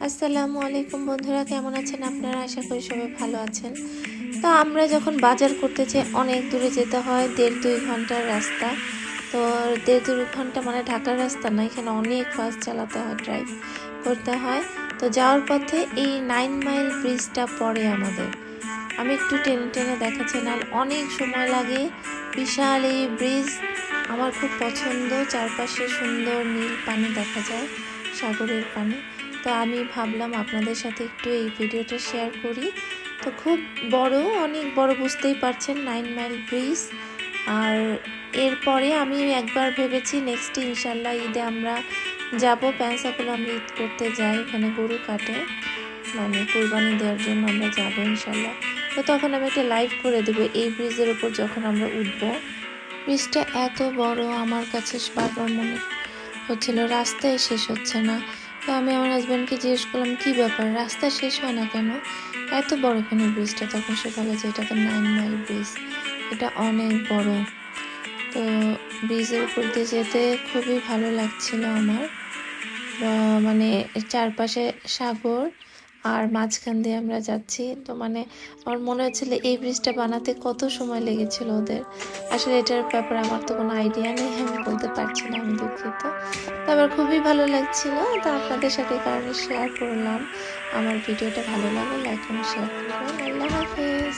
আসসালামু আলাইকুম বন্ধুরা, কেমন আছেন আপনারা? আশা করি সবাই ভালো আছেন। তো আমরা যখন বাজার করতে যাই অনেক দূরে যেতে হয়, 1.5-2 ঘন্টার রাস্তা। তো 1.5-2 ঘন্টা মানে ঢাকার রাস্তা না, এখানে অনেক ফাস্ট চালাতে হয়, ড্রাইভ করতে হয়। তো যাওয়ার পথে এই 9 মাইল ব্রিজটা পড়ে আমাদের। আমি একটু টেনে টেনে দেখাচ্ছি, না অনেক সময় লাগে। বিশাল এই ব্রিজ আমার খুব পছন্দ, চারপাশে সুন্দর নীল পানি দেখা যায়, সাগরের পানি। তো আমি ভাবলাম আপনাদের সাথে একটু এই ভিডিওটা শেয়ার করি। তো খুব বড়, অনেক বড়, বুঝতেই পারছেন 9 মাইল ব্রিজ। আর এরপরে আমি একবার ভেবেছি নেক্সট ইনশাল্লাহ ঈদে আমরা যাব পেন্সাকুলা। আমরা ঈদ করতে যাই, এখানে গরু কাটে, মানে কোরবানি দেওয়ার জন্য আমরা যাবো ইনশাল্লাহ। তো তখন আমি একটা লাইভ করে দেবো এই ব্রিজের উপর যখন আমরা উঠবো। ব্রিজটা এত বড়, আমার কাছে বারবার মনে হচ্ছিল রাস্তায় শেষ হচ্ছে না। তো আমি আমার হাজব্যান্ডকে জিজ্ঞেস করলাম, কী ব্যাপার, রাস্তা শেষ হয় না কেন, এত বড় কেন ব্রিজটা? তখন সে বলে যে এটা তো 9 মাইল ব্রিজ, এটা অনেক বড়। তো ব্রিজের উপর দিয়ে যেতে খুবই ভালো লাগছিল আমার। মানে চারপাশে সাগর আর মাঝখান দিয়ে আমরা যাচ্ছি। তো মানে আমার মনে হচ্ছিল এই ব্রিজটা বানাতে কত সময় লেগেছিল ওদের। আসলে এটার ব্যাপারে আমার তো কোনো আইডিয়া নেই, আমি বলতে পারছি না, আমি দুঃখিত। তো আমার খুবই ভালো লাগছিল, তো আপনাদের সাথে কারণে শেয়ার করলাম। আমার ভিডিওটা ভালো লাগলে লাইক এবং শেয়ার করবেন। আল্লাহ হাফেজ।